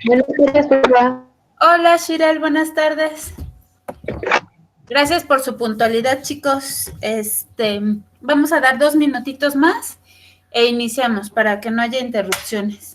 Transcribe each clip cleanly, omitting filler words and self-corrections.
Buenas tardes, profa. Hola, Shiral, buenas tardes. Gracias por su puntualidad, chicos. Vamos a dar 2 minutitos más e iniciamos para que no haya interrupciones.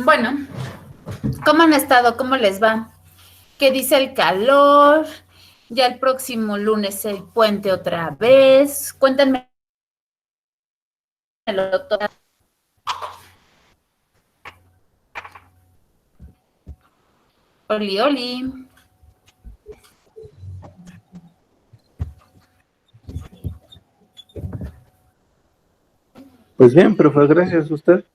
Bueno, ¿cómo han estado? ¿Cómo les va? ¿Qué dice el calor? Ya el próximo lunes el puente otra vez. Cuéntenme todo. Oli, oli. Pues bien, profe, gracias a usted.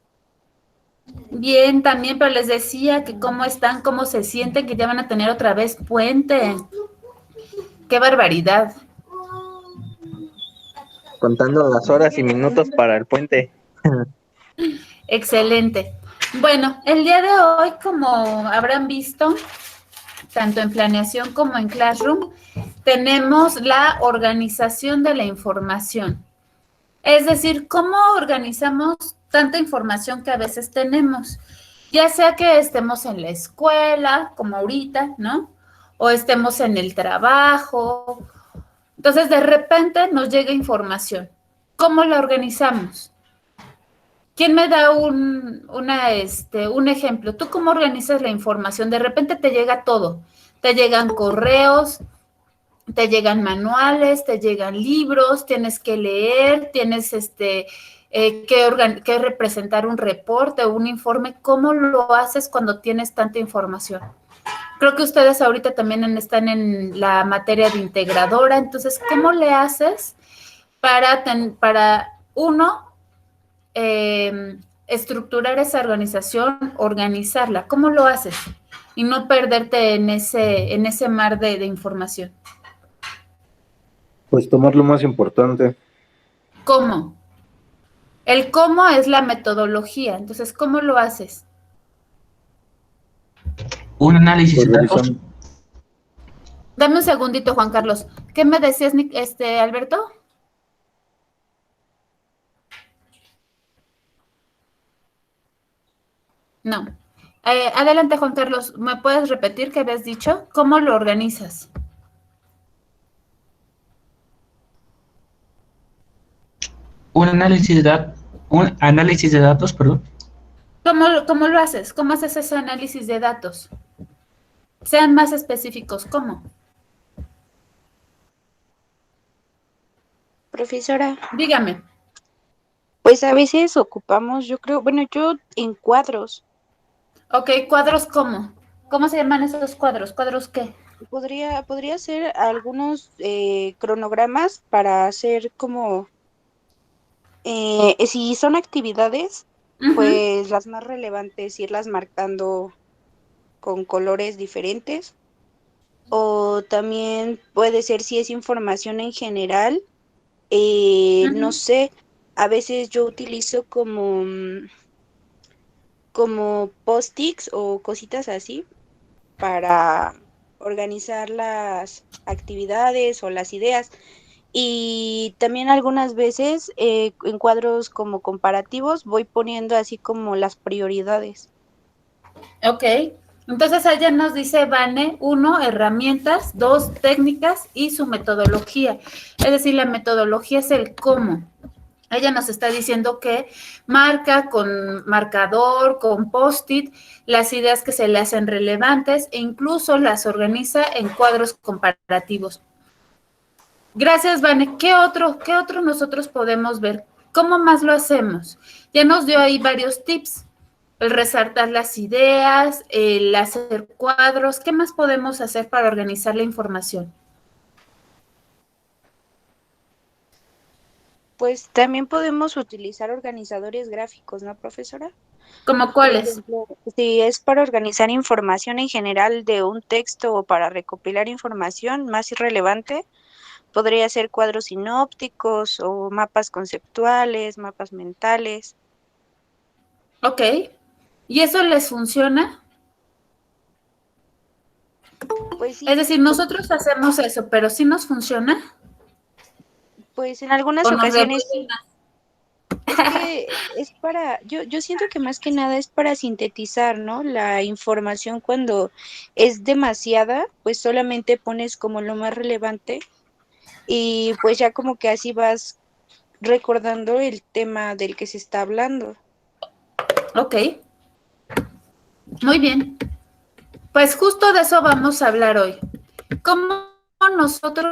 Bien, también, pero les decía que cómo están, cómo se sienten, que ya van a tener otra vez puente. ¡Qué barbaridad! Contando las horas y minutos para el puente. Excelente. Bueno, el día de hoy, como habrán visto, tanto en planeación como en Classroom, tenemos la organización de la información. Es decir, cómo organizamos tanta información que a veces tenemos, ya sea que estemos en la escuela, como ahorita, ¿no? O estemos en el trabajo. Entonces, de repente nos llega información. ¿Cómo la organizamos? ¿Quién me da un ejemplo? ¿Tú cómo organizas la información? De repente te llega todo. Te llegan correos, te llegan manuales, te llegan libros, tienes que leer, tienes que representar un reporte o un informe. ¿Cómo lo haces cuando tienes tanta información? Creo que ustedes ahorita también están en la materia de integradora. Entonces, ¿cómo le haces para uno, estructurar esa organización, organizarla? ¿Cómo lo haces? Y no perderte en ese mar de información. Pues tomar lo más importante. ¿Cómo? El cómo es la metodología. Entonces, ¿cómo lo haces? Un análisis Pues de datos. revisando. Dame un segundito, Juan Carlos. ¿Qué me decías, Alberto? No. Adelante, Juan Carlos. ¿Me puedes repetir qué habías dicho? ¿Cómo lo organizas? Un análisis de datos, perdón. ¿Cómo lo haces? ¿Cómo haces ese análisis de datos? Sean más específicos. ¿Cómo? Profesora, Dígame. pues a veces ocupamos, yo creo, bueno, yo en cuadros. Ok, ¿cuadros cómo? ¿Cómo se llaman esos cuadros? ¿Cuadros qué? Podría ser algunos cronogramas para hacer como, si son actividades, Uh-huh. pues las más relevantes, irlas marcando con colores diferentes. O también puede ser si es información en general, no Uh-huh. sé, a veces yo utilizo como como post-its o cositas así para organizar las actividades o las ideas. Y también algunas veces en cuadros como comparativos voy poniendo así como las prioridades. Ok. Entonces allá nos dice Vane, 1, herramientas, 2, técnicas y su metodología. Es decir, la metodología es el cómo. Ella nos está diciendo que marca con marcador, con post-it, las ideas que se le hacen relevantes e incluso las organiza en cuadros comparativos. Gracias, Vane. ¿Qué otro nosotros podemos ver? ¿Cómo más lo hacemos? Ya nos dio ahí varios tips. El resaltar las ideas, el hacer cuadros. ¿Qué más podemos hacer para organizar la información? Pues también podemos utilizar organizadores gráficos, ¿no, profesora? ¿Cómo Por cuáles? ejemplo, si es para organizar información en general de un texto o para recopilar información más irrelevante, podría ser cuadros sinópticos o mapas conceptuales, mapas mentales. Ok. ¿Y eso les funciona? Pues Es sí, decir, nosotros hacemos eso, pero ¿sí nos funciona? pues en algunas ¿O nos ocasiones revuelven? sí. Es que es para, yo siento que más que nada es para sintetizar, ¿no? La información cuando es demasiada, pues solamente pones como lo más relevante y pues ya como que así vas recordando el tema del que se está hablando. Ok, muy bien. Pues justo de eso vamos a hablar hoy. ¿Cómo nosotros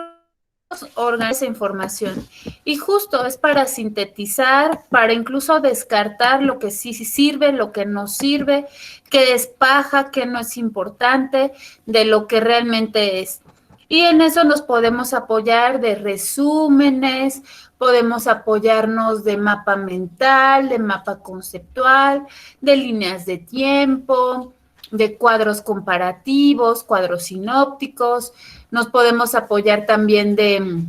organizamos esa información? Y justo es para sintetizar, para incluso descartar lo que sí sirve, lo que no sirve, qué es paja, qué no es importante, de lo que realmente es. Y en eso nos podemos apoyar de resúmenes, podemos apoyarnos de mapa mental, de mapa conceptual, de líneas de tiempo, de cuadros comparativos, cuadros sinópticos. Nos podemos apoyar también de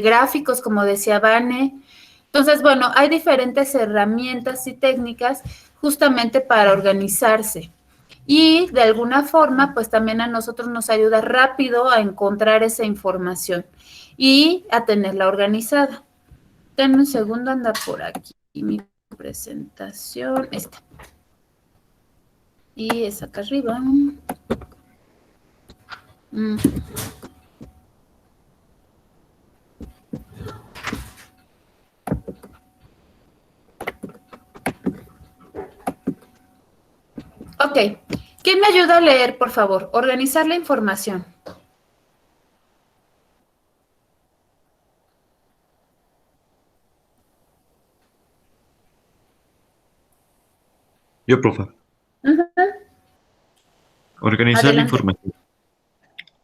gráficos, como decía Vane. Entonces, bueno, hay diferentes herramientas y técnicas justamente para organizarse. Y de alguna forma, pues también a nosotros nos ayuda rápido a encontrar esa información y a tenerla organizada. Denme un segundo, anda por aquí mi presentación. Esta. Y es acá arriba. Ok. ¿Quién me ayuda a leer, por favor? Organizar la información. Yo, profe. Organizar la Adelante. información.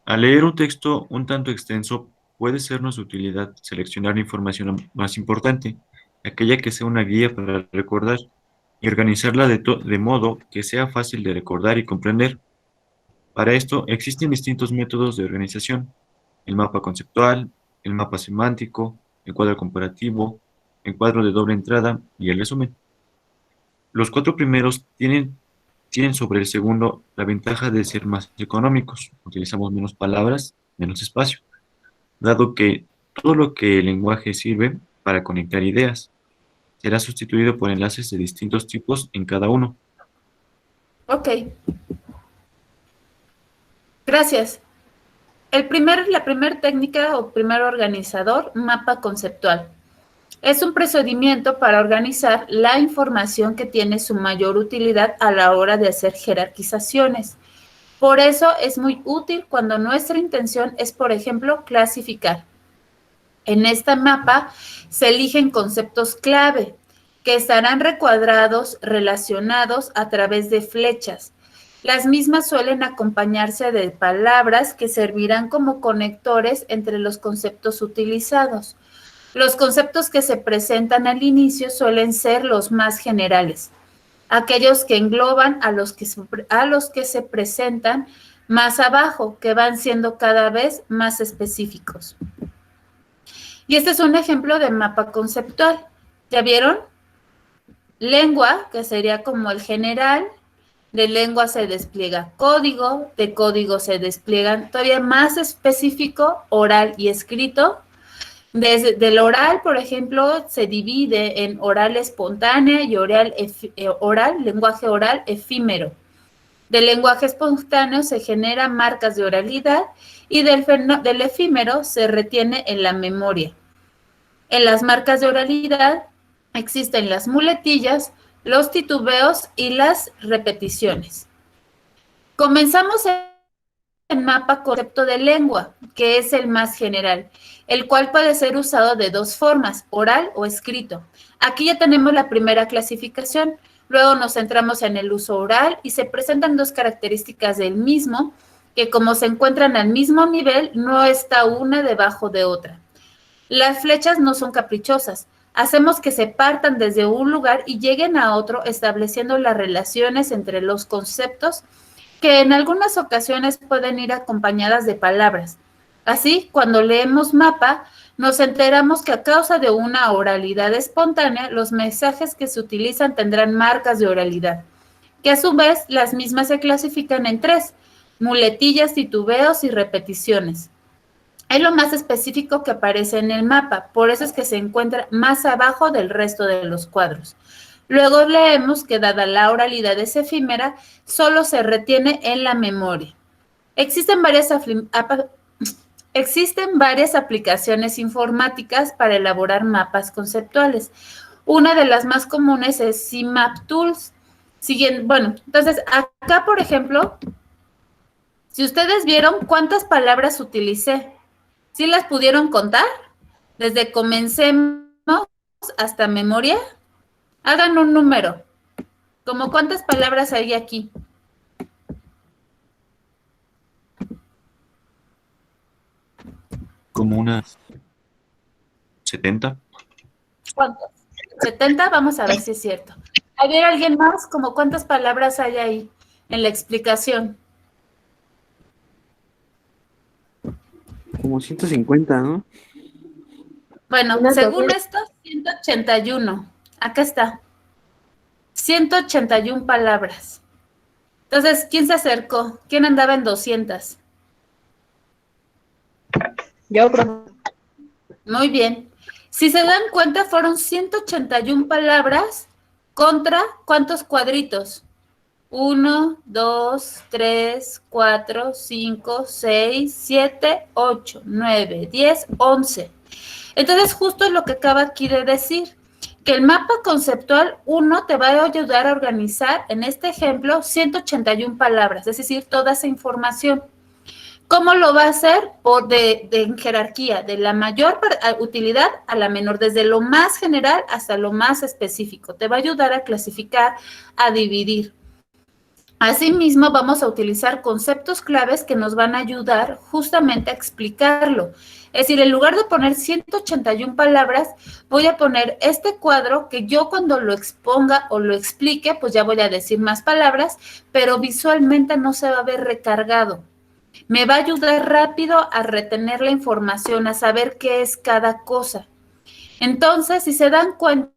Al leer un texto un tanto extenso, puede sernos de utilidad seleccionar la información más importante, aquella que sea una guía para recordar, y organizarla de modo que sea fácil de recordar y comprender. Para esto existen distintos métodos de organización: el mapa conceptual, el mapa semántico, el cuadro comparativo, el cuadro de doble entrada y el resumen. Los cuatro primeros tienen sobre el segundo la ventaja de ser más económicos. Utilizamos menos palabras, menos espacio, dado que todo lo que el lenguaje sirve para conectar ideas será sustituido por enlaces de distintos tipos en cada uno. Ok. Gracias. La primera técnica o primer organizador, mapa conceptual. Es un procedimiento para organizar la información que tiene su mayor utilidad a la hora de hacer jerarquizaciones. Por eso es muy útil cuando nuestra intención es, por ejemplo, clasificar. En este mapa se eligen conceptos clave que estarán recuadrados, relacionados a través de flechas. Las mismas suelen acompañarse de palabras que servirán como conectores entre los conceptos utilizados. Los conceptos que se presentan al inicio suelen ser los más generales, aquellos que engloban a los que se presentan más abajo, que van siendo cada vez más específicos. Y este es un ejemplo de mapa conceptual. ¿Ya vieron? lengua, que sería como el general. De lengua se despliega código, de código se despliegan todavía más específico, oral y escrito. Del oral, por ejemplo, se divide en oral espontánea y oral, lenguaje oral efímero. Del lenguaje espontáneo se generan marcas de oralidad y del efímero se retiene en la memoria. En las marcas de oralidad existen las muletillas, los titubeos y las repeticiones. Comenzamos el mapa concepto de lengua, que es el más general, el cual puede ser usado de dos formas, oral o escrito. Aquí ya tenemos la primera clasificación, luego nos centramos en el uso oral y se presentan dos características del mismo, que como se encuentran al mismo nivel, no está una debajo de otra. Las flechas no son caprichosas, hacemos que se partan desde un lugar y lleguen a otro, estableciendo las relaciones entre los conceptos que en algunas ocasiones pueden ir acompañadas de palabras. Así, cuando leemos mapa, nos enteramos que a causa de una oralidad espontánea, los mensajes que se utilizan tendrán marcas de oralidad, que a su vez las mismas se clasifican en tres: muletillas, titubeos y repeticiones. Es lo más específico que aparece en el mapa, por eso es que se encuentra más abajo del resto de los cuadros. Luego leemos que dada la oralidad es efímera, solo se retiene en la memoria. Existen varias aplicaciones informáticas para elaborar mapas conceptuales. Una de las más comunes es CMap Tools. Entonces acá, por ejemplo, si ustedes vieron cuántas palabras utilicé, ¿sí las pudieron contar? Desde comencemos hasta memoria. Hagan un número. ¿Cómo cuántas palabras hay aquí? Como unas 70. ¿Cuántas? 70, vamos a ver si es cierto. ¿Hay alguien más? ¿Cómo cuántas palabras hay ahí en la explicación? Como 150, ¿no? Bueno, según esto, 181. Acá está. 181 palabras. Entonces, ¿quién se acercó? ¿Quién andaba en 200? Yo, profe. Muy bien. Si se dan cuenta, fueron 181 palabras contra ¿cuántos cuadritos? 1, 2, 3, 4, 5, 6, 7, 8, 9, 10, 11. Entonces, justo es lo que acaba aquí de decir, que el mapa conceptual 1 te va a ayudar a organizar, en este ejemplo, 181 palabras, es decir, toda esa información. ¿Cómo lo va a hacer? En jerarquía, de la mayor utilidad a la menor, desde lo más general hasta lo más específico. Te va a ayudar a clasificar, a dividir. Asimismo, vamos a utilizar conceptos claves que nos van a ayudar justamente a explicarlo. Es decir, en lugar de poner 181 palabras, voy a poner este cuadro que yo cuando lo exponga o lo explique, pues ya voy a decir más palabras, pero visualmente no se va a ver recargado. Me va a ayudar rápido a retener la información, a saber qué es cada cosa. Entonces, si se dan cuenta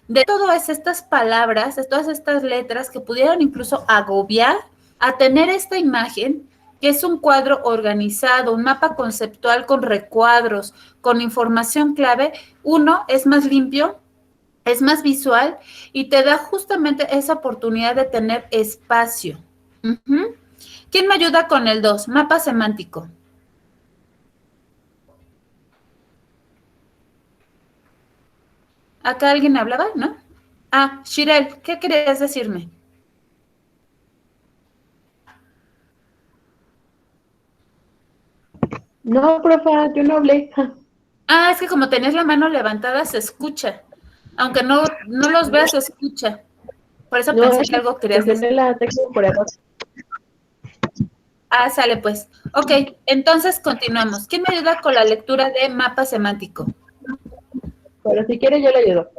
de todas estas palabras, de todas estas letras que pudieron incluso agobiar, a tener esta imagen, que es un cuadro organizado, un mapa conceptual con recuadros, con información clave, uno, es más limpio, es más visual y te da justamente esa oportunidad de tener espacio. ¿Quién me ayuda con el 2? Mapa semántico. ¿Acá alguien hablaba? ¿No? Ah, Shirel, ¿qué querías decirme? No, profe, yo no hablé. Ah, es que como tenés la mano levantada, se escucha. Aunque no los veas, se escucha. Por eso pensé que algo querías decir. La texto por error. Ah, sale pues. Ok, entonces continuamos. ¿Quién me ayuda con la lectura de mapa semántico? Pero si quiere yo le ayudo.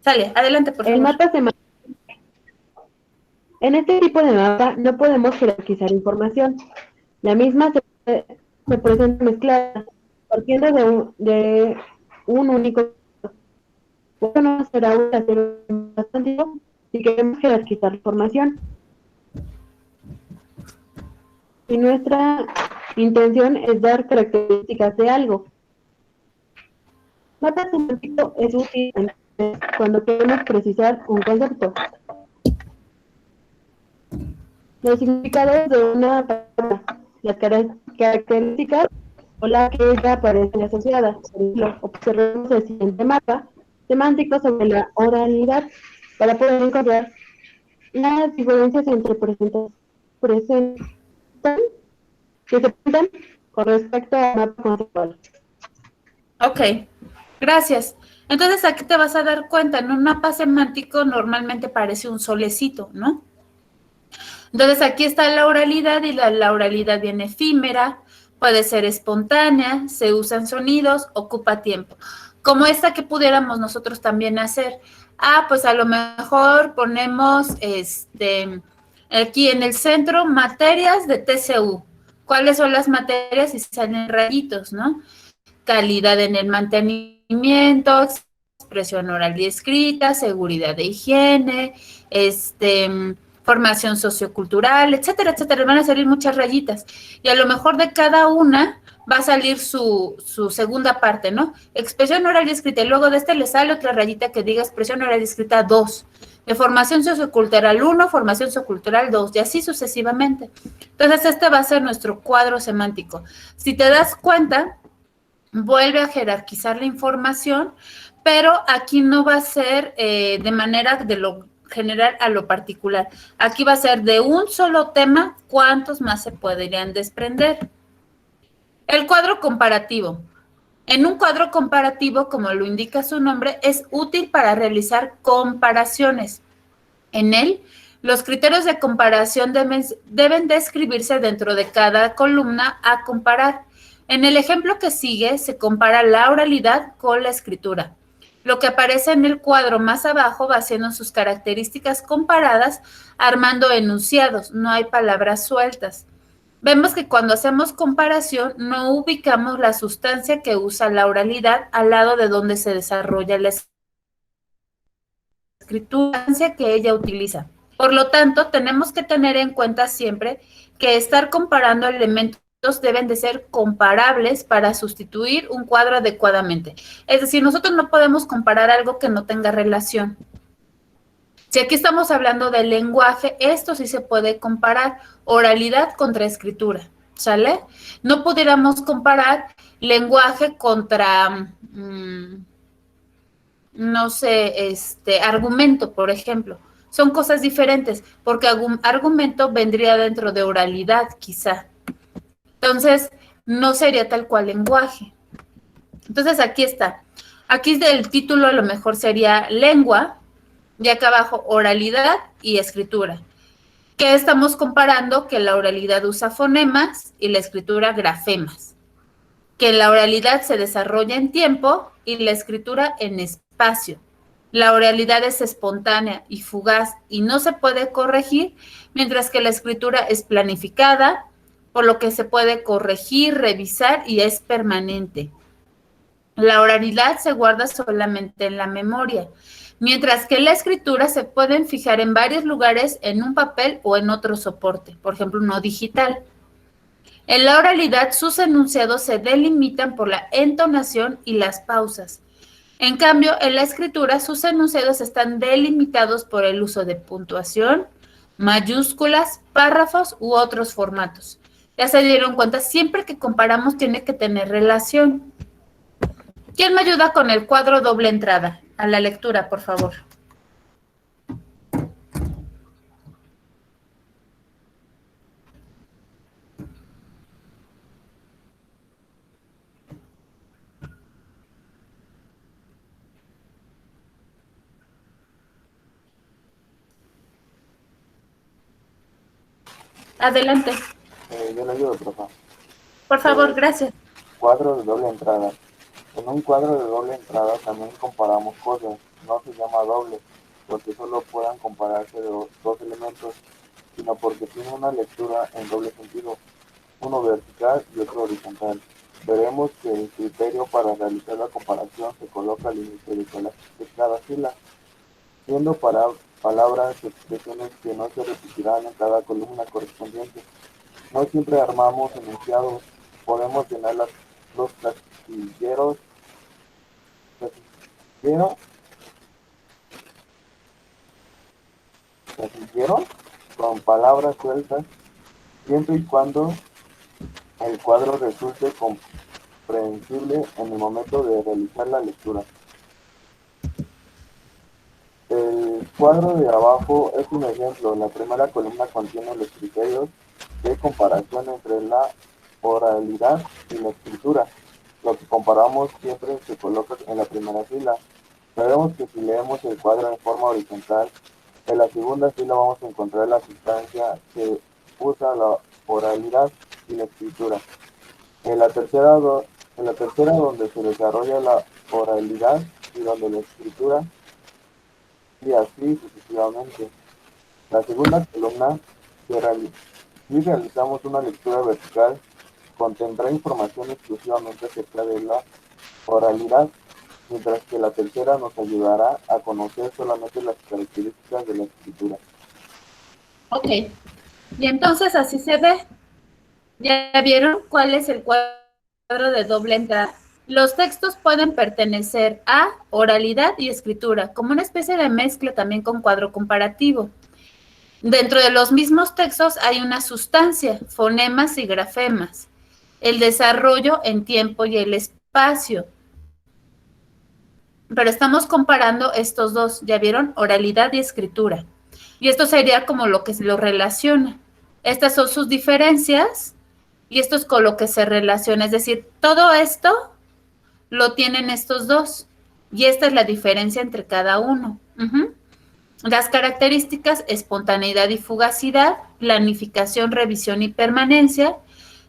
Sale, adelante, por favor. El mapa semántico. En este tipo de mapa no podemos jerarquizar información. La misma se presenta mezclada, partiendo de un único. Esto no será un hacer bastante si queremos jerarquizar la información. Y nuestra intención es dar características de algo. Mapa semántico es útil cuando queremos precisar un concepto. Los significados de una palabra, las características o la que ella aparece asociada. Por ejemplo, observemos el siguiente mapa semántico sobre la oralidad para poder encontrar las diferencias entre que se presentan con respecto al mapa conceptual. Ok, gracias. Entonces aquí te vas a dar cuenta, en un mapa semántico normalmente parece un solecito, ¿no? Entonces aquí está la oralidad y la oralidad viene efímera, puede ser espontánea, se usan sonidos, ocupa tiempo. Como esta que pudiéramos nosotros también hacer. Ah, pues a lo mejor ponemos aquí en el centro materias de TCU. ¿Cuáles son las materias? Y salen rayitos, ¿no? Calidad en el mantenimiento, expresión oral y escrita, seguridad de higiene, formación sociocultural, etcétera, etcétera. Van a salir muchas rayitas. Y a lo mejor de cada una va a salir su segunda parte, ¿no? Expresión oral y escrita. Y luego de le sale otra rayita que diga expresión oral y escrita 2. De formación sociocultural 1, formación sociocultural 2, y así sucesivamente. Entonces, este va a ser nuestro cuadro semántico. Si te das cuenta, vuelve a jerarquizar la información, pero aquí no va a ser de manera de lo general a lo particular. Aquí va a ser de un solo tema, ¿cuántos más se podrían desprender? El cuadro comparativo. En un cuadro comparativo, como lo indica su nombre, es útil para realizar comparaciones. En él, los criterios de comparación deben describirse dentro de cada columna a comparar. En el ejemplo que sigue, se compara la oralidad con la escritura. Lo que aparece en el cuadro más abajo va siendo sus características comparadas, armando enunciados, no hay palabras sueltas. Vemos que cuando hacemos comparación, no ubicamos la sustancia que usa la oralidad al lado de donde se desarrolla la escritura que ella utiliza. Por lo tanto, tenemos que tener en cuenta siempre que estar comparando elementos deben de ser comparables para sustituir un cuadro adecuadamente. Es decir, nosotros no podemos comparar algo que no tenga relación. Si aquí estamos hablando del lenguaje, esto sí se puede comparar, oralidad contra escritura, ¿sale? No pudiéramos comparar lenguaje contra, no sé, argumento, por ejemplo. Son cosas diferentes, porque argumento vendría dentro de oralidad, quizá. Entonces, no sería tal cual lenguaje. Entonces, aquí está. Aquí del título a lo mejor sería lengua, y acá abajo oralidad y escritura. ¿Qué estamos comparando? Que la oralidad usa fonemas y la escritura grafemas. Que la oralidad se desarrolla en tiempo y la escritura en espacio. La oralidad es espontánea y fugaz y no se puede corregir, mientras que la escritura es planificada, por lo que se puede corregir, revisar y es permanente. La oralidad se guarda solamente en la memoria, mientras que la escritura se pueden fijar en varios lugares en un papel o en otro soporte, por ejemplo, no digital. En la oralidad, sus enunciados se delimitan por la entonación y las pausas. En cambio, en la escritura, sus enunciados están delimitados por el uso de puntuación, mayúsculas, párrafos u otros formatos. Ya se dieron cuenta, siempre que comparamos tiene que tener relación. ¿Quién me ayuda con el cuadro doble entrada? A la lectura, por favor. Adelante. Yo le ayudo, profe. Por favor, gracias. Cuadro de doble entrada. En un cuadro de doble entrada también comparamos cosas. No se llama doble, porque solo puedan compararse dos elementos, sino porque tiene una lectura en doble sentido, uno vertical y otro horizontal. Veremos que el criterio para realizar la comparación se coloca al inicio de cada fila, siendo palabras o expresiones que no se repetirán en cada columna correspondiente. No siempre armamos enunciados, podemos llenar los casilleros con palabras sueltas, siempre y cuando el cuadro resulte comprensible en el momento de realizar la lectura. El cuadro de abajo es un ejemplo. La primera columna contiene los criterios de comparación entre la oralidad y la escritura. Lo que comparamos siempre se coloca en la primera fila. Sabemos que si leemos el cuadro en forma horizontal, en la segunda fila vamos a encontrar la sustancia que usa la oralidad y la escritura. En la tercera donde se desarrolla la oralidad y donde la escritura, y así sucesivamente. La segunda columna, si realizamos una lectura vertical, contendrá información exclusivamente acerca de la oralidad, mientras que la tercera nos ayudará a conocer solamente las características de la escritura. Ok, y entonces así se ve. ¿Ya vieron cuál es el cuadro de doble entrada? Los textos pueden pertenecer a oralidad y escritura, como una especie de mezcla también con cuadro comparativo. Dentro de los mismos textos hay una sustancia, fonemas y grafemas, el desarrollo en tiempo y el espacio. Pero estamos comparando estos dos, ¿ya vieron? Oralidad y escritura. Y esto sería como lo que se lo relaciona. Estas son sus diferencias y esto es con lo que se relaciona. Es decir, todo esto lo tienen estos dos. Y esta es la diferencia entre cada uno. Las características: espontaneidad y fugacidad, planificación, revisión y permanencia,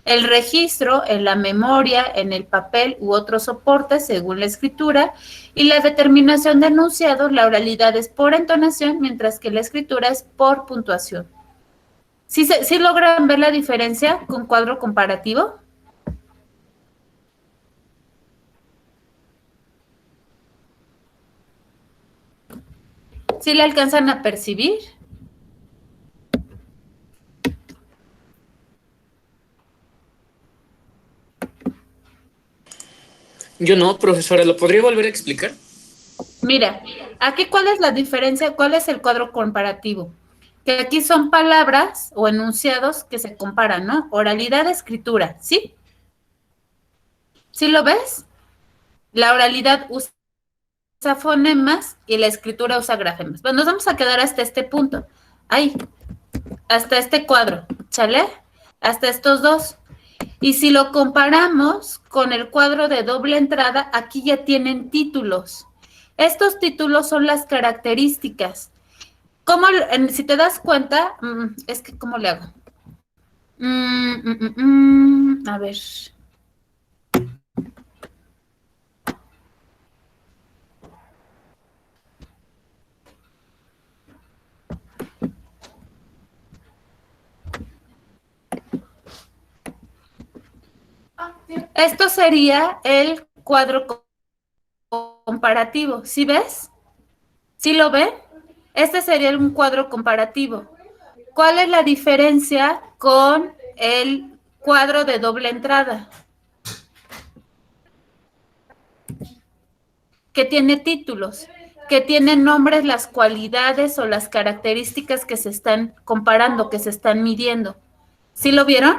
el registro en la memoria, en el papel u otros soportes según la escritura, y la determinación de enunciados. La oralidad es por entonación, mientras que la escritura es por puntuación. ¿Sí logran ver la diferencia con cuadro comparativo? ¿Sí le alcanzan a percibir? Yo no, profesora, ¿lo podría volver a explicar? Mira, aquí ¿cuál es la diferencia? ¿Cuál es el cuadro comparativo? Que aquí son palabras o enunciados que se comparan, ¿no? Oralidad, escritura, ¿sí? ¿Sí lo ves? La oralidad usa fonemas y la escritura usa grafemas. Pues nos vamos a quedar hasta este punto. Ahí, hasta este cuadro, ¿sale? Hasta estos dos. Y si lo comparamos con el cuadro de doble entrada, aquí ya tienen títulos. Estos títulos son las características. ¿Cómo, si te das cuenta, es que ¿cómo le hago? A ver. Esto sería el cuadro comparativo. ¿Sí ves? ¿Sí lo ven? Este sería un cuadro comparativo. ¿Cuál es la diferencia con el cuadro de doble entrada? Que tiene títulos, que tiene nombres, las cualidades o las características que se están comparando, que se están midiendo. ¿Sí lo vieron?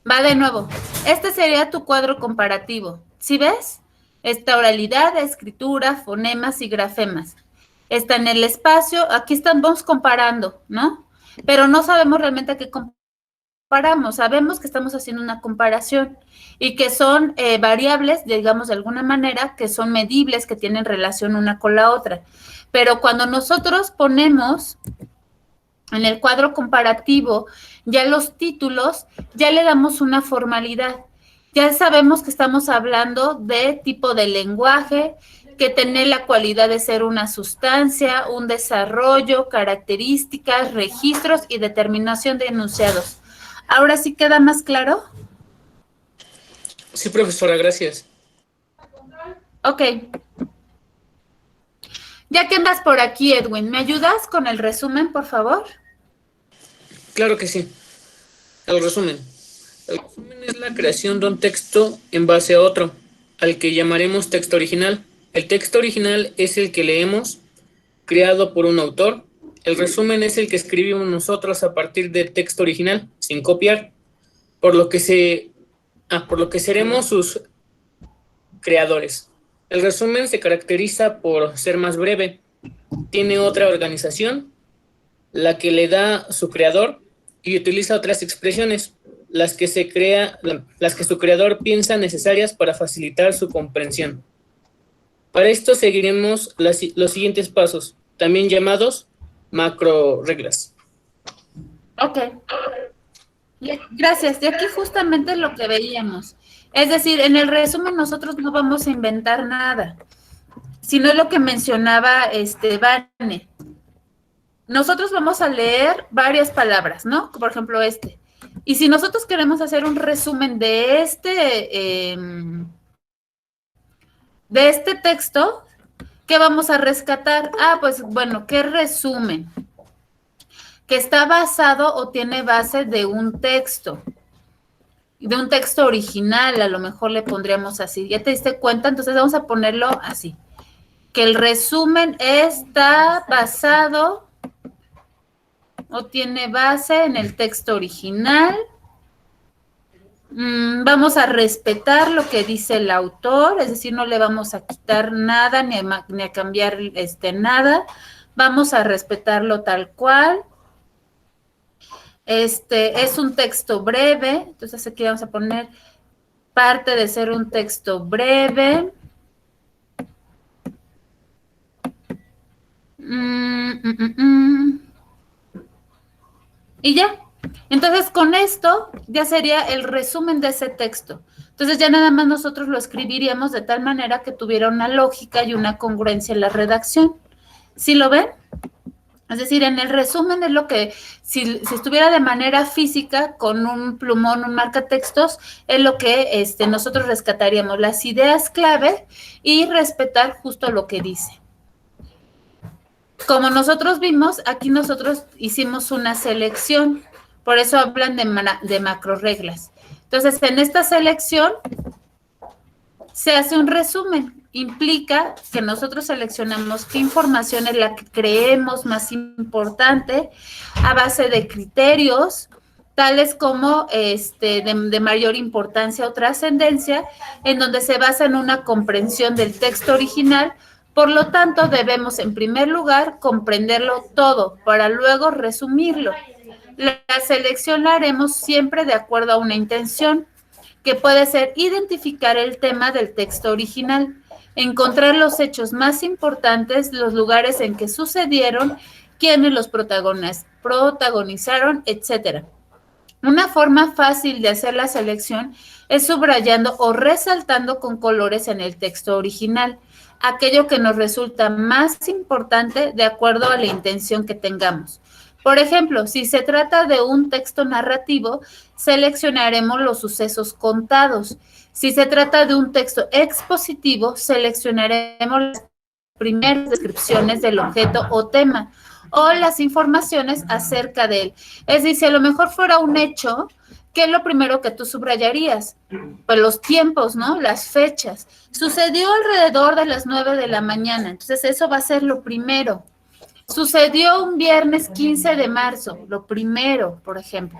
Va de nuevo. Este sería tu cuadro comparativo. ¿Sí ves? Esta oralidad, escritura, fonemas y grafemas. Está en el espacio. Aquí estamos comparando, ¿no? Pero no sabemos realmente qué comparamos. Sabemos que estamos haciendo una comparación y que son variables, digamos de alguna manera, que son medibles, que tienen relación una con la otra. Pero cuando nosotros ponemos en el cuadro comparativo ya los títulos, ya le damos una formalidad. Ya sabemos que estamos hablando de tipo de lenguaje, que tiene la cualidad de ser una sustancia, un desarrollo, características, registros y determinación de enunciados. ¿Ahora sí queda más claro? Sí, profesora, gracias. Ok. Ya que andas por aquí, Edwin, ¿me ayudas con el resumen, por favor? Claro que sí. El resumen. El resumen es la creación de un texto en base a otro, al que llamaremos texto original. El texto original es el que leemos, creado por un autor. El resumen es el que escribimos nosotros a partir del texto original, sin copiar, por lo que seremos sus creadores. El resumen se caracteriza por ser más breve, tiene otra organización, la que le da su creador, y utiliza otras expresiones, las que su creador piensa necesarias para facilitar su comprensión. Para esto seguiremos los siguientes pasos, también llamados macro reglas. Ok. Gracias. De aquí justamente lo que veíamos. Es decir, en el resumen nosotros no vamos a inventar nada, sino lo que mencionaba Vane. Nosotros vamos a leer varias palabras, ¿no? Por ejemplo, Y si nosotros queremos hacer un resumen de este texto, ¿qué vamos a rescatar? Ah, pues bueno, ¿qué resumen? Que está basado o tiene base de un texto original, a lo mejor le pondríamos así. ¿Ya te diste cuenta? Entonces vamos a ponerlo así. Que el resumen está basado o tiene base en el texto original. Vamos a respetar lo que dice el autor, es decir, no le vamos a quitar nada ni a cambiar nada. Vamos a respetarlo tal cual. Es un texto breve, entonces aquí vamos a poner parte de ser un texto breve. Y ya. Entonces, con esto ya sería el resumen de ese texto. Entonces, ya nada más nosotros lo escribiríamos de tal manera que tuviera una lógica y una congruencia en la redacción. ¿Sí lo ven? Es decir, en el resumen es lo que, si estuviera de manera física, con un plumón, un marcatextos, es lo que nosotros rescataríamos, las ideas clave y respetar justo lo que dice. Como nosotros vimos, aquí nosotros hicimos una selección, por eso hablan de macro reglas. Entonces, en esta selección se hace un resumen. Implica que nosotros seleccionamos qué información es la que creemos más importante a base de criterios, tales como de mayor importancia o trascendencia, en donde se basa en una comprensión del texto original. Por lo tanto, debemos en primer lugar comprenderlo todo para luego resumirlo. La selección la haremos siempre de acuerdo a una intención, que puede ser identificar el tema del texto original, encontrar los hechos más importantes, los lugares en que sucedieron, quiénes los protagonizaron, etc. Una forma fácil de hacer la selección es subrayando o resaltando con colores en el texto original aquello que nos resulta más importante de acuerdo a la intención que tengamos. Por ejemplo, si se trata de un texto narrativo, seleccionaremos los sucesos contados. Si se trata de un texto expositivo, seleccionaremos las primeras descripciones del objeto o tema o las informaciones acerca de él. Es decir, si a lo mejor fuera un hecho, ¿qué es lo primero que tú subrayarías? Pues los tiempos, ¿no? Las fechas. Sucedió alrededor de las 9 de la mañana, entonces eso va a ser lo primero. Sucedió un viernes 15 de marzo, lo primero, por ejemplo.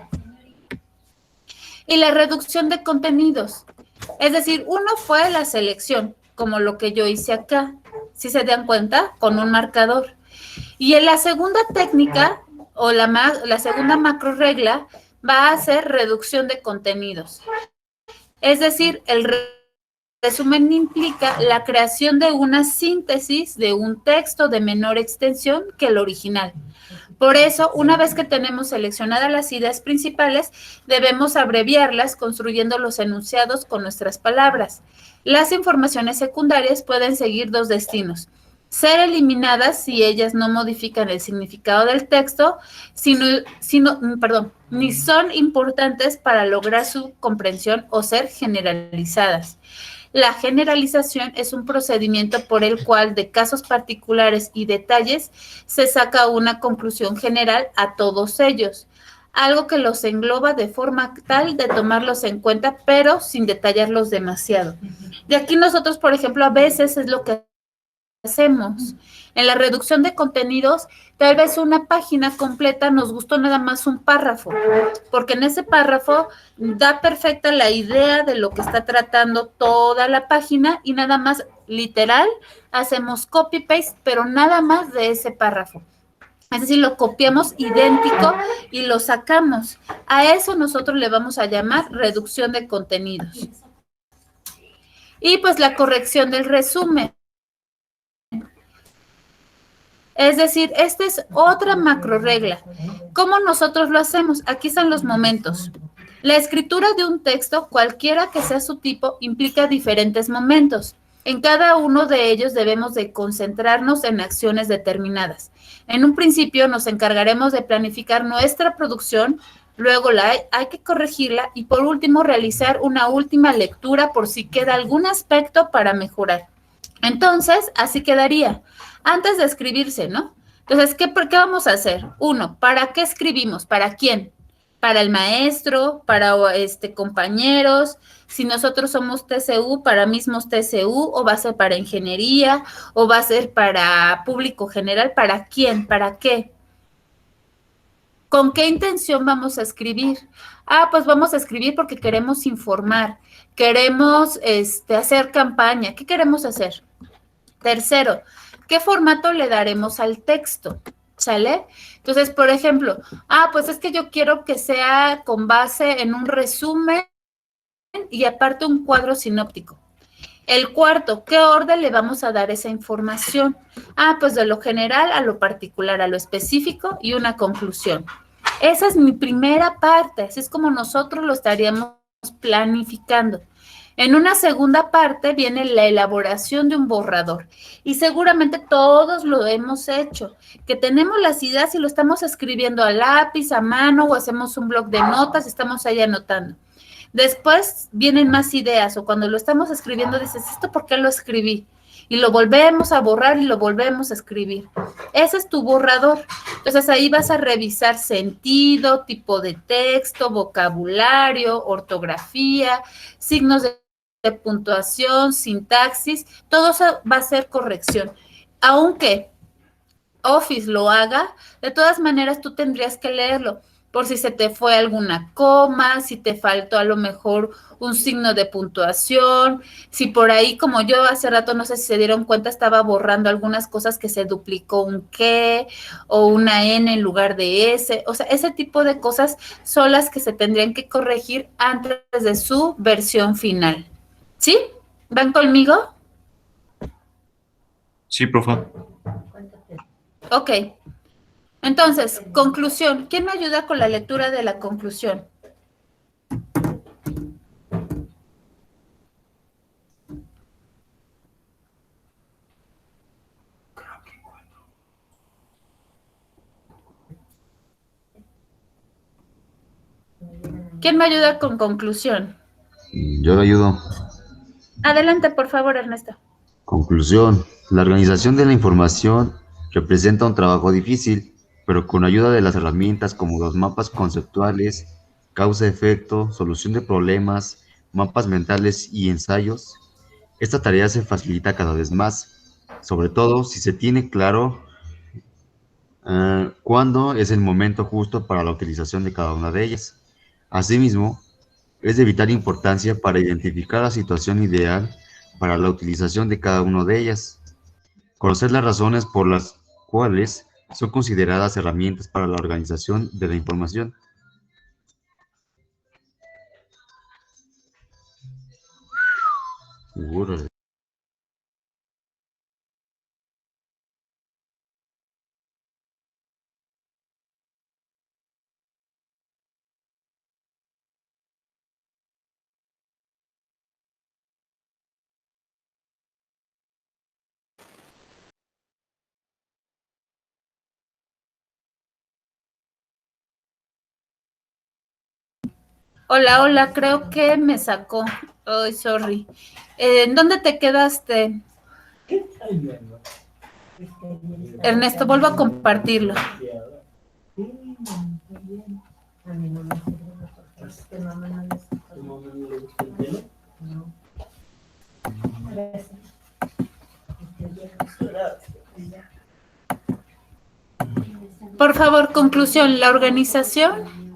Y la reducción de contenidos. Es decir, uno fue la selección, como lo que yo hice acá, si se dan cuenta, con un marcador. Y en la segunda técnica, o la segunda macro regla, va a ser reducción de contenidos. Es decir, el resumen implica la creación de una síntesis de un texto de menor extensión que el original. Por eso, una vez que tenemos seleccionadas las ideas principales, debemos abreviarlas construyendo los enunciados con nuestras palabras. Las informaciones secundarias pueden seguir dos destinos. ser eliminadas si ellas no modifican el significado del texto, ni son importantes para lograr su comprensión o ser generalizadas. La generalización es un procedimiento por el cual de casos particulares y detalles se saca una conclusión general a todos ellos, algo que los engloba de forma tal de tomarlos en cuenta, pero sin detallarlos demasiado. Y aquí nosotros, por ejemplo, a veces es lo que hacemos. En la reducción de contenidos, tal vez una página completa nos gustó nada más un párrafo, porque en ese párrafo da perfecta la idea de lo que está tratando toda la página y nada más literal hacemos copy-paste, pero nada más de ese párrafo. Es decir, lo copiamos idéntico y lo sacamos. A eso nosotros le vamos a llamar reducción de contenidos. Y pues la corrección del resumen. Es decir, esta es otra macro regla. ¿Cómo nosotros lo hacemos? Aquí están los momentos. La escritura de un texto, cualquiera que sea su tipo, implica diferentes momentos. En cada uno de ellos debemos de concentrarnos en acciones determinadas. En un principio nos encargaremos de planificar nuestra producción, luego hay que corregirla y por último realizar una última lectura por si queda algún aspecto para mejorar. Entonces, así quedaría. Antes de escribirse, ¿no? Entonces, ¿qué vamos a hacer? Uno, ¿para qué escribimos? ¿Para quién? Para el maestro, para compañeros, si nosotros somos TCU, para mismos TCU, o va a ser para ingeniería, o va a ser para público general, ¿para quién? ¿Para qué? ¿Con qué intención vamos a escribir? Pues vamos a escribir porque queremos informar, queremos hacer campaña. ¿Qué queremos hacer? Tercero, ¿qué formato le daremos al texto? ¿Sale? Entonces, por ejemplo, pues es que yo quiero que sea con base en un resumen y aparte un cuadro sinóptico. El cuarto, ¿qué orden le vamos a dar esa información? Pues de lo general a lo particular, a lo específico y una conclusión. Esa es mi primera parte, así es como nosotros lo estaríamos planificando. En una segunda parte viene la elaboración de un borrador y seguramente todos lo hemos hecho, que tenemos las ideas y lo estamos escribiendo a lápiz, a mano o hacemos un bloc de notas y estamos ahí anotando. Después vienen más ideas o cuando lo estamos escribiendo dices, ¿esto por qué lo escribí? Y lo volvemos a borrar y lo volvemos a escribir. Ese es tu borrador. Entonces ahí vas a revisar sentido, tipo de texto, vocabulario, ortografía, signos de puntuación, sintaxis, todo eso va a ser corrección. Aunque Office lo haga, de todas maneras tú tendrías que leerlo por si se te fue alguna coma, si te faltó a lo mejor un signo de puntuación, si por ahí, como yo hace rato, no sé si se dieron cuenta, estaba borrando algunas cosas que se duplicó un qué o una n en lugar de s, o sea, ese tipo de cosas son las que se tendrían que corregir antes de su versión final. ¿Sí? ¿Van conmigo? Sí, profa. Ok. Entonces, conclusión. ¿Quién me ayuda con la lectura de la conclusión? ¿Quién me ayuda con conclusión? Yo le ayudo. Adelante, por favor, Ernesto. Conclusión. La organización de la información representa un trabajo difícil, pero con ayuda de las herramientas como los mapas conceptuales, causa-efecto, solución de problemas, mapas mentales y ensayos, esta tarea se facilita cada vez más, sobre todo si se tiene claro cuándo es el momento justo para la utilización de cada una de ellas. Asimismo, es de vital importancia para identificar la situación ideal para la utilización de cada una de ellas. Conocer las razones por las cuales son consideradas herramientas para la organización de la información. Órale. Hola, hola, creo que me sacó. Ay, sorry. ¿En dónde te quedaste? Ernesto, vuelvo a compartirlo. Por favor, conclusión, la organización.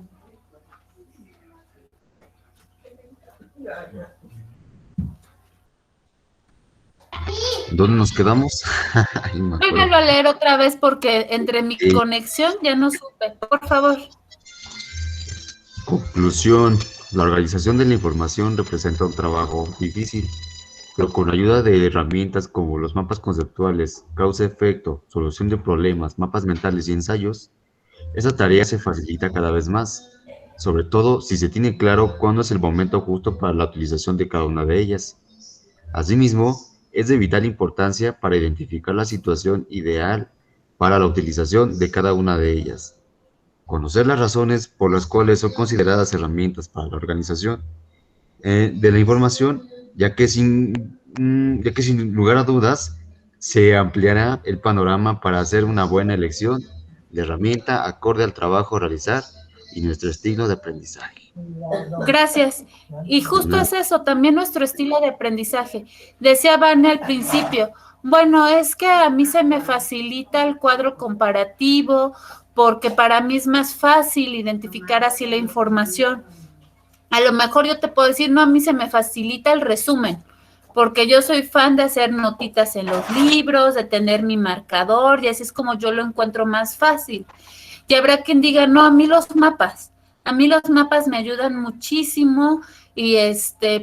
¿Dónde nos quedamos? Ay, no me acuerdo. Vuélvelo a leer otra vez porque entre mi conexión ya no supe. Por favor. Conclusión. La organización de la información representa un trabajo difícil, pero con ayuda de herramientas como los mapas conceptuales, causa-efecto, solución de problemas, mapas mentales y ensayos, esa tarea se facilita cada vez más, sobre todo si se tiene claro cuándo es el momento justo para la utilización de cada una de ellas. Asimismo, es de vital importancia para identificar la situación ideal para la utilización de cada una de ellas. Conocer las razones por las cuales son consideradas herramientas para la organización de la información, ya que sin lugar a dudas se ampliará el panorama para hacer una buena elección de herramienta acorde al trabajo a realizar y nuestro estilo de aprendizaje. Gracias. Y justo es eso, también nuestro estilo de aprendizaje. Decía Vane al principio, bueno, es que a mí se me facilita el cuadro comparativo porque para mí es más fácil identificar así la información. A lo mejor yo te puedo decir, no, a mí se me facilita el resumen, porque yo soy fan de hacer notitas en los libros, de tener mi marcador, y así es como yo lo encuentro más fácil. Y habrá quien diga, no, a mí los mapas me ayudan muchísimo y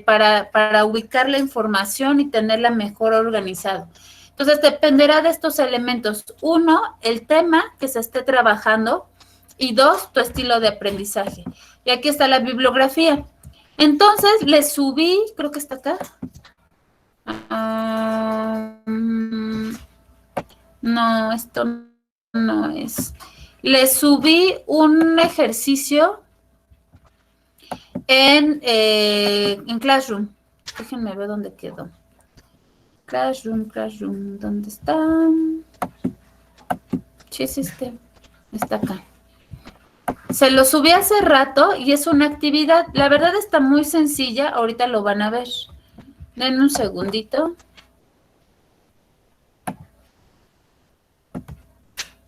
para ubicar la información y tenerla mejor organizado. Entonces, dependerá de estos elementos. Uno, el tema que se esté trabajando, y dos, tu estilo de aprendizaje. Y aquí está la bibliografía. Entonces, le subí, creo que está acá. No, esto no es. Le subí un ejercicio en Classroom. Déjenme ver dónde quedó. Classroom, ¿dónde está? Sí, es está acá. Se lo subí hace rato y es una actividad. La verdad está muy sencilla, ahorita lo van a ver. Den un segundito.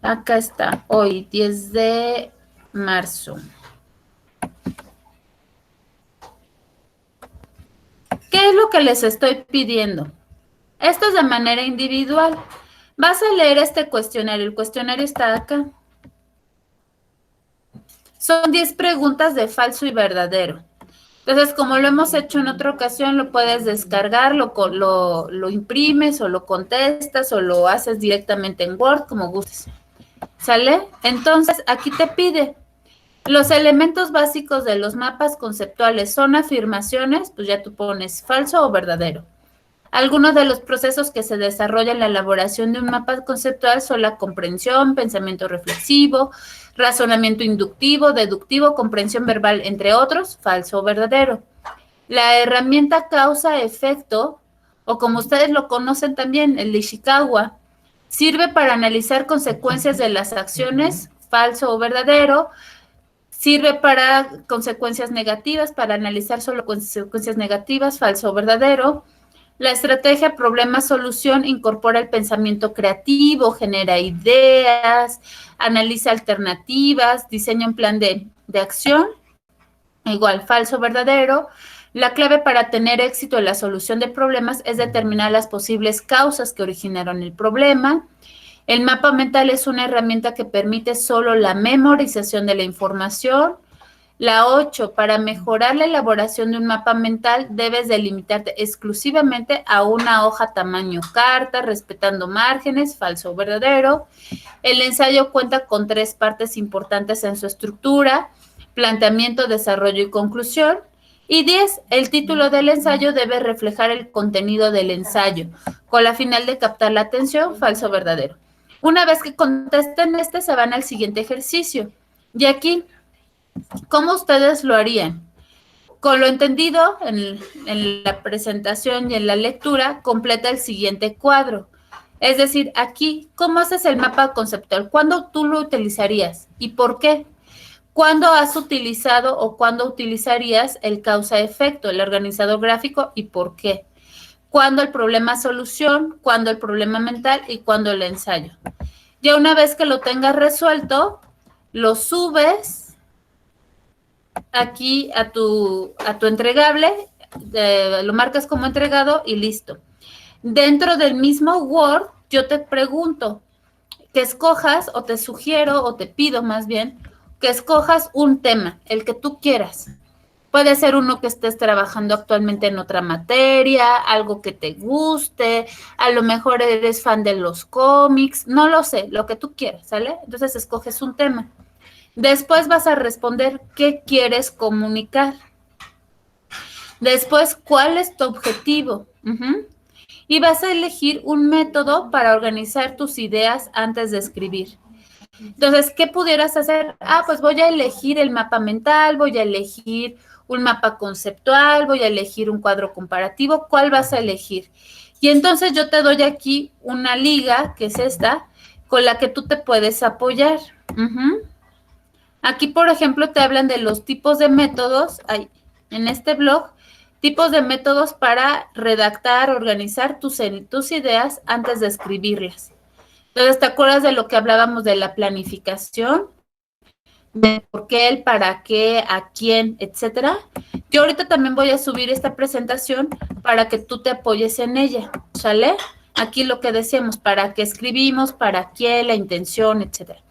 Acá está, hoy, 10 de marzo. ¿Qué es lo que les estoy pidiendo? Esto es de manera individual. Vas a leer este cuestionario. El cuestionario está acá. Son 10 preguntas de falso y verdadero. Entonces, como lo hemos hecho en otra ocasión, lo puedes descargar, lo imprimes o lo contestas o lo haces directamente en Word, como gustes. ¿Sale? Entonces, aquí te pide, los elementos básicos de los mapas conceptuales son afirmaciones, pues ya tú pones falso o verdadero. Algunos de los procesos que se desarrollan en la elaboración de un mapa conceptual son la comprensión, pensamiento reflexivo, razonamiento inductivo, deductivo, comprensión verbal, entre otros, falso o verdadero. La herramienta causa-efecto, o como ustedes lo conocen también, el de Ishikawa, sirve para analizar consecuencias de las acciones, falso o verdadero. Sirve para consecuencias negativas, para analizar solo consecuencias negativas, falso o verdadero. La estrategia problema-solución incorpora el pensamiento creativo, genera ideas, analiza alternativas, diseña un plan de acción, igual falso o verdadero. La clave para tener éxito en la solución de problemas es determinar las posibles causas que originaron el problema. El mapa mental es una herramienta que permite solo la memorización de la información. La 8, para mejorar la elaboración de un mapa mental, debes delimitarte exclusivamente a una hoja tamaño carta, respetando márgenes, falso o verdadero. El ensayo cuenta con 3 partes importantes en su estructura: planteamiento, desarrollo y conclusión. Y 10, el título del ensayo debe reflejar el contenido del ensayo, con la final de captar la atención, falso o verdadero. Una vez que contesten se van al siguiente ejercicio. Y aquí, ¿cómo ustedes lo harían? Con lo entendido en la presentación y en la lectura, completa el siguiente cuadro. Es decir, aquí, ¿cómo haces el mapa conceptual? ¿Cuándo tú lo utilizarías? ¿Y por qué? ¿Cuándo has utilizado o cuándo utilizarías el causa-efecto, el organizador gráfico y por qué? ¿Cuándo el problema-solución? ¿Cuándo el problema mental? ¿Y cuándo el ensayo? Ya una vez que lo tengas resuelto, lo subes aquí a tu entregable, lo marcas como entregado y listo. Dentro del mismo Word, yo te pregunto que escojas, o te sugiero, o te pido más bien, que escojas un tema, el que tú quieras. Puede ser uno que estés trabajando actualmente en otra materia, algo que te guste, a lo mejor eres fan de los cómics, no lo sé, lo que tú quieras, ¿sale? Entonces escoges un tema. Después vas a responder qué quieres comunicar. Después, ¿cuál es tu objetivo? Y vas a elegir un método para organizar tus ideas antes de escribir. Entonces, ¿qué pudieras hacer? Pues voy a elegir el mapa mental, voy a elegir un mapa conceptual, voy a elegir un cuadro comparativo. ¿Cuál vas a elegir? Y entonces yo te doy aquí una liga, que es esta, con la que tú te puedes apoyar. Aquí, por ejemplo, te hablan de los tipos de métodos, en este blog, tipos de métodos para redactar, organizar tus ideas antes de escribirlas. Entonces, ¿te acuerdas de lo que hablábamos de la planificación? De por qué, el para qué, a quién, etcétera. Yo ahorita también voy a subir esta presentación para que tú te apoyes en ella, ¿sale? Aquí lo que decíamos, para qué escribimos, para qué, la intención, etcétera.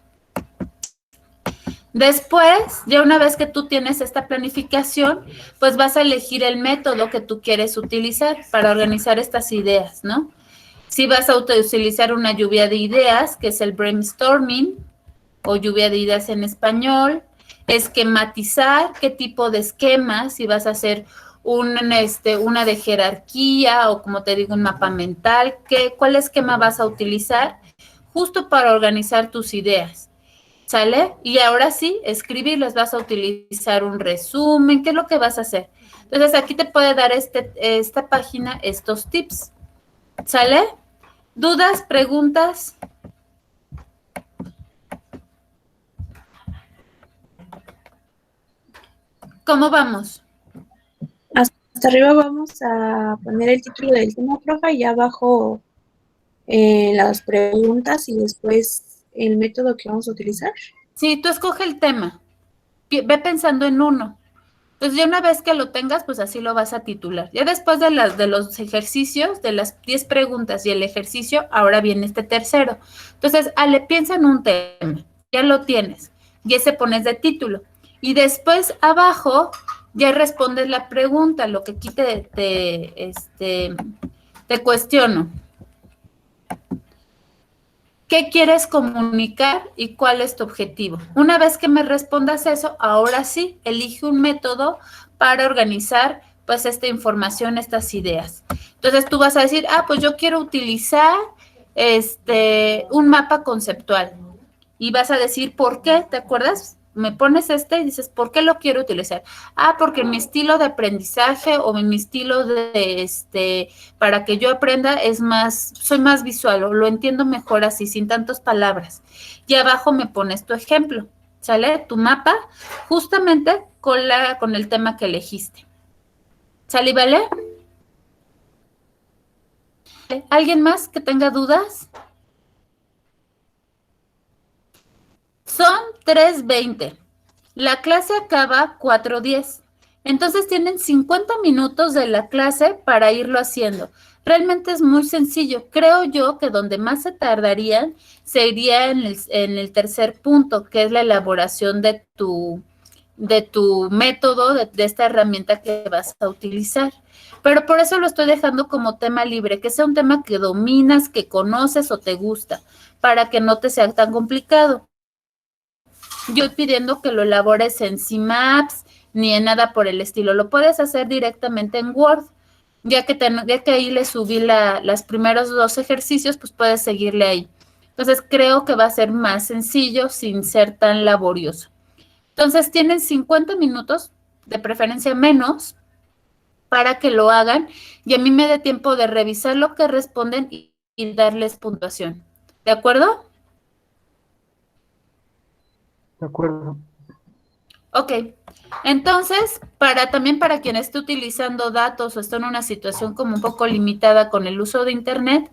Después, ya una vez que tú tienes esta planificación, pues vas a elegir el método que tú quieres utilizar para organizar estas ideas, ¿no? Si vas a utilizar una lluvia de ideas, que es el brainstorming, o lluvia de ideas en español, esquematizar, qué tipo de esquemas, si vas a hacer una de jerarquía, o como te digo, un mapa mental, ¿cuál esquema vas a utilizar? Justo para organizar tus ideas. ¿Sale? Y ahora sí, escribirlas, vas a utilizar un resumen, ¿qué es lo que vas a hacer? Entonces, aquí te puede dar esta página estos tips. ¿Sale? ¿Dudas? ¿Preguntas? ¿Cómo vamos? Hasta arriba vamos a poner el título del tema, profe, y abajo las preguntas y después el método que vamos a utilizar. Sí, tú escoge el tema. Ve pensando en uno. Entonces, ya una vez que lo tengas, pues así lo vas a titular. Ya después de los ejercicios, de las 10 preguntas y el ejercicio, ahora viene este tercero. Entonces, piensa en un tema. Ya lo tienes. Y ese pones de título. Y después, abajo, ya respondes la pregunta, lo que aquí te cuestiono. ¿Qué quieres comunicar y cuál es tu objetivo? Una vez que me respondas eso, ahora sí, elige un método para organizar pues esta información, estas ideas. Entonces tú vas a decir, pues yo quiero utilizar un mapa conceptual. Y vas a decir, ¿por qué? ¿Te acuerdas? Me pones y dices, ¿por qué lo quiero utilizar? Porque mi estilo de aprendizaje o mi estilo para que yo aprenda soy más visual o lo entiendo mejor así, sin tantas palabras. Y abajo me pones tu ejemplo, ¿sale? Tu mapa, justamente con el tema que elegiste. ¿Sale y vale? ¿Alguien más que tenga dudas? Son 3:20. La clase acaba 4:10. Entonces tienen 50 minutos de la clase para irlo haciendo. Realmente es muy sencillo. Creo yo que donde más se tardarían sería en el tercer punto, que es la elaboración de tu método, de esta herramienta que vas a utilizar. Pero por eso lo estoy dejando como tema libre, que sea un tema que dominas, que conoces o te gusta, para que no te sea tan complicado. Yo pidiendo que lo elabores en CMAPS ni en nada por el estilo. Lo puedes hacer directamente en Word. Ya que ahí le subí los primeros 2 ejercicios, pues puedes seguirle ahí. Entonces, creo que va a ser más sencillo sin ser tan laborioso. Entonces, tienen 50 minutos. de preferencia menos, para que lo hagan y a mí me dé tiempo de revisar lo que responden y darles puntuación. ¿De acuerdo? De acuerdo. Ok. Entonces, también para quien esté utilizando datos o está en una situación como un poco limitada con el uso de Internet,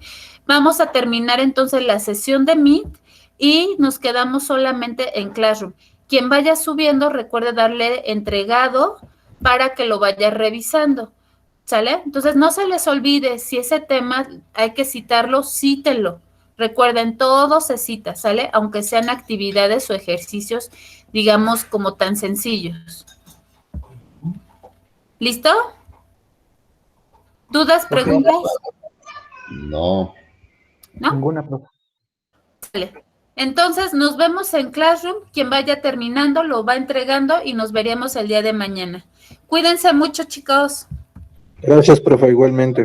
vamos a terminar entonces la sesión de Meet y nos quedamos solamente en Classroom. Quien vaya subiendo, recuerde darle entregado para que lo vaya revisando, ¿sale? Entonces, no se les olvide, si ese tema hay que citarlo, cítenlo. Recuerden, todo se cita, ¿sale? Aunque sean actividades o ejercicios, digamos, como tan sencillos. ¿Listo? ¿Dudas, preguntas? No. ¿No? Ninguna, profe. Vale. Entonces, nos vemos en Classroom. Quien vaya terminando lo va entregando y nos veríamos el día de mañana. Cuídense mucho, chicos. Gracias, profe, igualmente.